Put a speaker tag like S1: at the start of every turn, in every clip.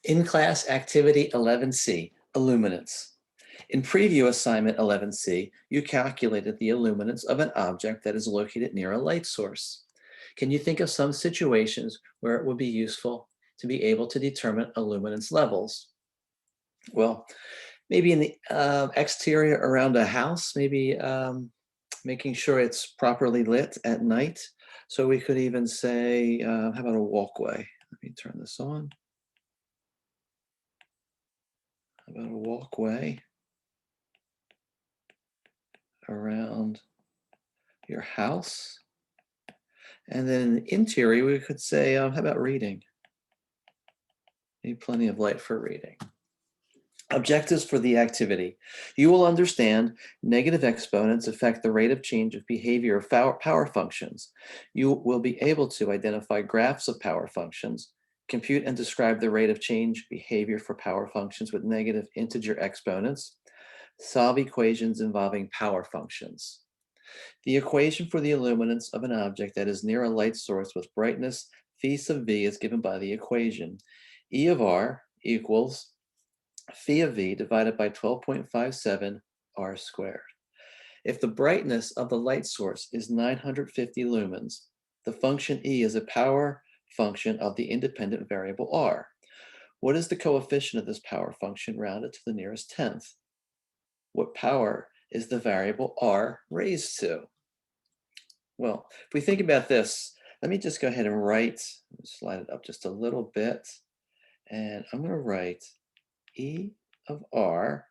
S1: In-class activity 11C, illuminance. In preview assignment 11C, you calculated the illuminance of an object that is located near a light source. Can you think of some situations where it would be useful to be able to determine illuminance levels? Well, maybe in the exterior around a house, maybe making sure it's properly lit at night. So we could even say, how about a walkway? Let me turn this on. How about a walkway around your house? And then in the interior, we could say, how about reading? Need plenty of light for reading. Objectives for the activity. You will understand negative exponents affect the rate of change of behavior of power functions. You will be able to identify graphs of power functions, compute and describe the rate of change behavior for power functions with negative integer exponents, solve equations involving power functions. The equation for the illuminance of an object that is near a light source with brightness phi sub v is given by the equation. E of r equals phi of v divided by 12.57 r squared. If the brightness of the light source is 950 lumens, the function E is a power function of the independent variable r. What is the coefficient of this power function rounded to the nearest tenth? What power is the variable r raised to? Well, if we think about this, let me just go ahead and write, slide it up just a little bit, and I'm going to write E of r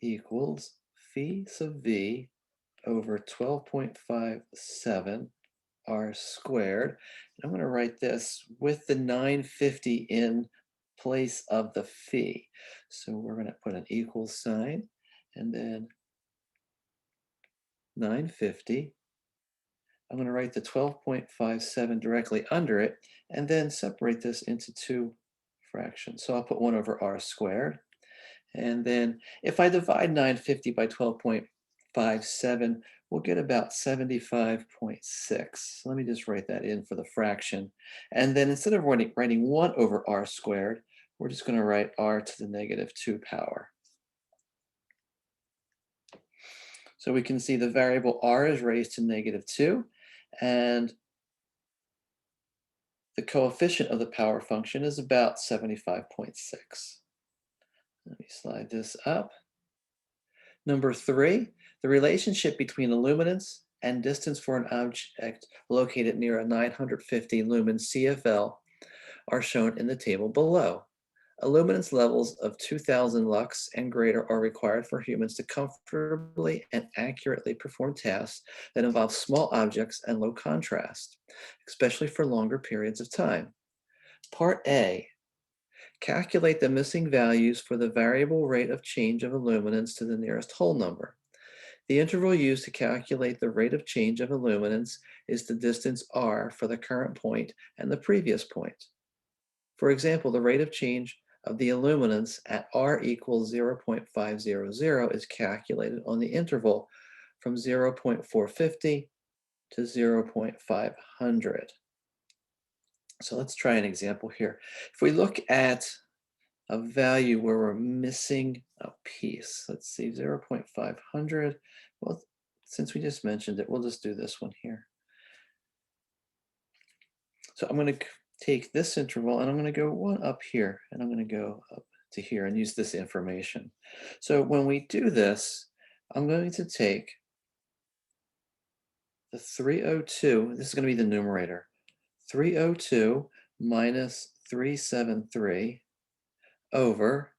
S1: equals phi sub v over 12.57 r squared. And I'm going to write this with the 950 in place of the phi. So we're going to put an equal sign and then 950. I'm going to write the 12.57 directly under it and then separate this into two fractions. So I'll put 1 over r squared. And then if I divide 950 by 12.57, we'll get about 75.6. Let me just write that in for the fraction. And then instead of writing 1 over r squared, we're just going to write r to the negative 2 power. So we can see the variable r is raised to negative 2, and the coefficient of the power function is about 75.6. Let me slide this up. Number 3, the relationship between illuminance and distance for an object located near a 950 lumen CFL are shown in the table below. Illuminance levels of 2000 lux and greater are required for humans to comfortably and accurately perform tasks that involve small objects and low contrast, especially for longer periods of time. Part A. Calculate the missing values for the variable rate of change of illuminance to the nearest whole number. The interval used to calculate the rate of change of illuminance is the distance r for the current point and the previous point. For example, the rate of change of the illuminance at r equals 0.500 is calculated on the interval from 0.450 to 0.500. So let's try an example here. If we look at a value where we're missing a piece, let's see, 0.500. Well, since we just mentioned it, we'll just do this one here. So I'm going to take this interval and I'm going to go one up here, and I'm going to go up to here and use this information. So when we do this, I'm going to take the 302, this is going to be the numerator, 302 minus 373 over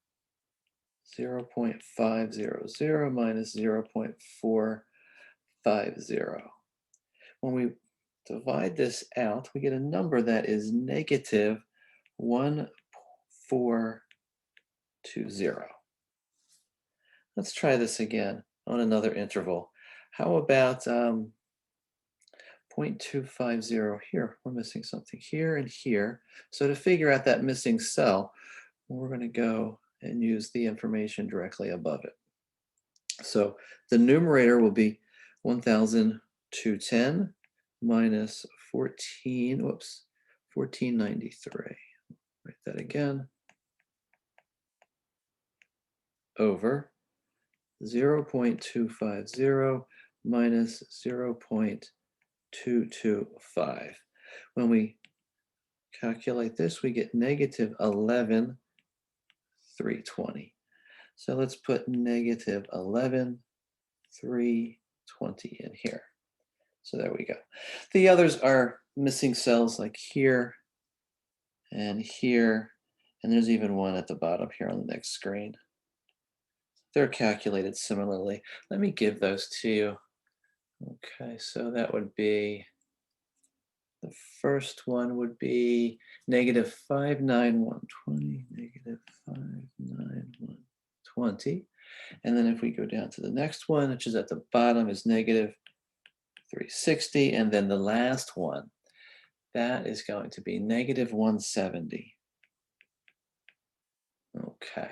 S1: 0.500 minus 0.450. When we divide this out, we get a number that is negative 1420. Let's try this again on another interval. How about 0.250 here? We're missing something here and here. So to figure out that missing cell, we're going to go and use the information directly above it. So the numerator will be 1210 minus 1493. Write that again. over 0.250 minus 0.225. When we calculate this, we get negative 11,320. So let's put negative 11,320 in here. So there we go. The others are missing cells like here and here, and there's even one at the bottom here on the next screen. They're calculated similarly. Let me give those to you. Okay, so that would be, the first one would be negative 59120, negative 59120. And then if we go down to the next one, which is at the bottom, is negative 360. And then the last one, that is going to be negative 170. Okay.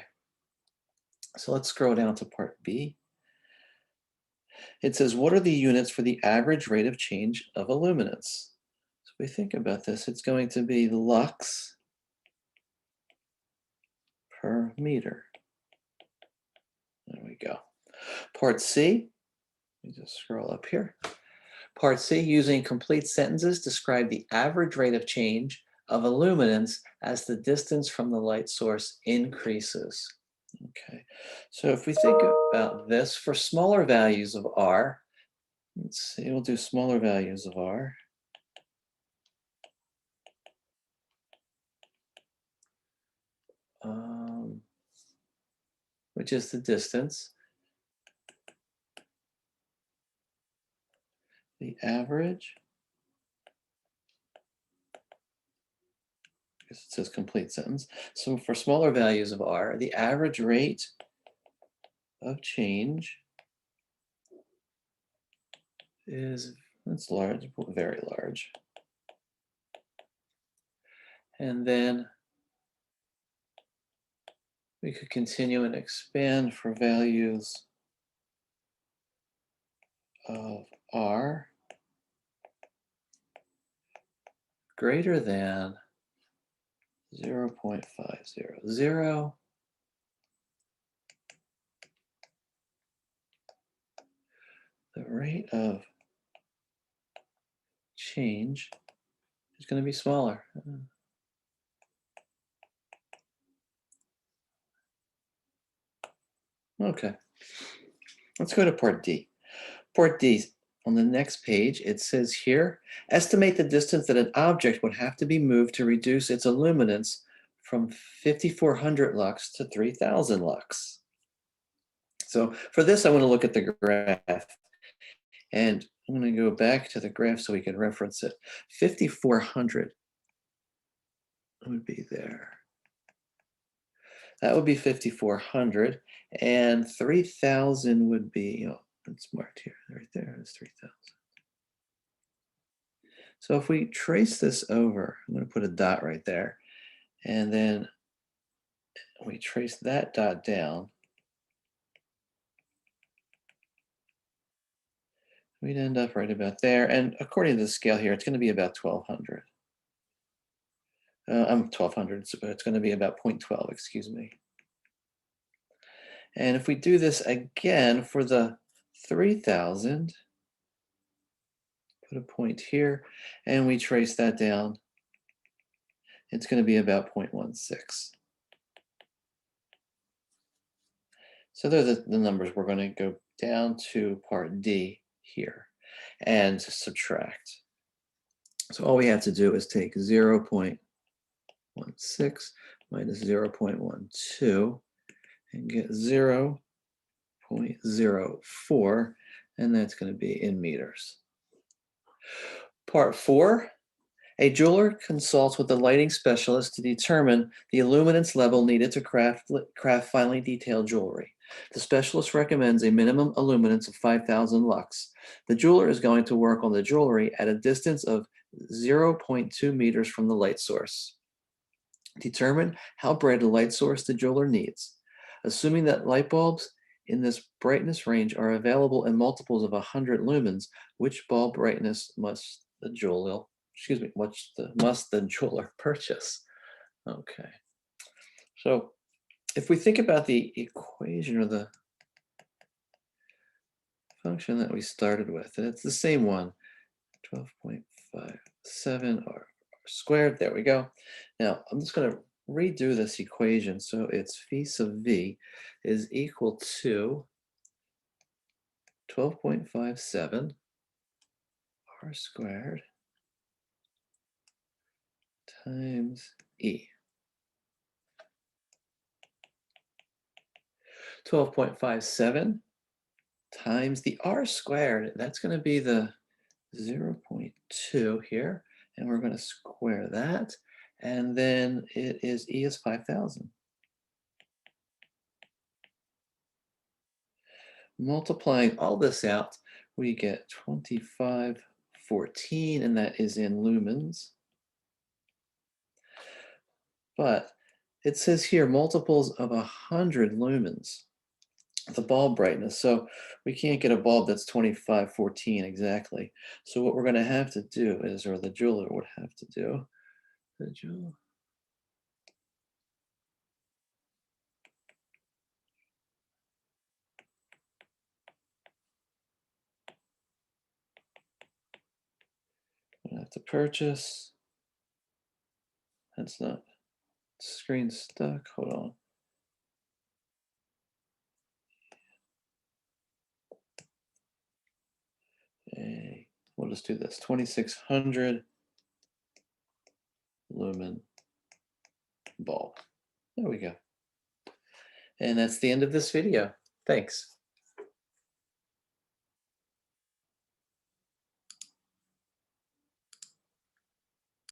S1: So let's scroll down to part B. It says, what are the units for the average rate of change of illuminance? So if we think about this, it's going to be lux per meter. There we go. Part C, let me just scroll up here. Part C, using complete sentences, describe the average rate of change of illuminance as the distance from the light source increases. Okay, so if we think about this, for smaller values of R, let's see, we'll do smaller values of R. Which is the distance. The average, because it says complete sentence. So for smaller values of R, the average rate of change is, it's large, very large. And then we could continue and expand for values of R greater than 0.500. The rate of change is going to be smaller. Okay, let's go to part D. Part D, on the next page, it says here, estimate the distance that an object would have to be moved to reduce its illuminance from 5,400 lux to 3,000 lux. So for this, I want to look at the graph. And I'm going to go back to the graph so we can reference it. 5,400 would be there. That would be 5,400. And 3,000 would be, it's marked here, right there, it's 3,000. So if we trace this over, I'm going to put a dot right there, and then we trace that dot down, we'd end up right about there. And according to the scale here, it's going to be about 1,200. 1,200, so it's going to be about 0.12, excuse me. And if we do this again for the 3,000, put a point here, and we trace that down, it's going to be about 0.16. So those are the numbers we're going to go down to part D here and subtract. So all we have to do is take 0.16 minus 0.12 and get 0.04, and that's going to be in meters. Part 4, a jeweler consults with the lighting specialist to determine the illuminance level needed to craft finely detailed jewelry. The specialist recommends a minimum illuminance of 5,000 lux. The jeweler is going to work on the jewelry at a distance of 0.2 meters from the light source. Determine how bright a light source the jeweler needs. Assuming that light bulbs in this brightness range are available in multiples of 100 lumens, which bulb brightness must the jeweler purchase? Okay. So if we think about the equation or the function that we started with, and it's the same one, 12.57 r squared. There we go. Now, I'm just going to redo this equation. So it's phi sub v is equal to 12.57 r squared times e. 12.57 times the r squared. That's going to be the 0.2 here, and we're going to square that, and then it is e is 5,000. Multiplying all this out, we get 2514, and that is in lumens. But it says here multiples of 100 lumens, the bulb brightness. So we can't get a bulb that's 2514 exactly. So what we're going to have to do is, or the jeweler would have to do, the jeweler. I have to purchase. That's not screen stuck. Hold on. Okay. We'll just do this. 2600 lumen bulb. There we go. And that's the end of this video. Thanks.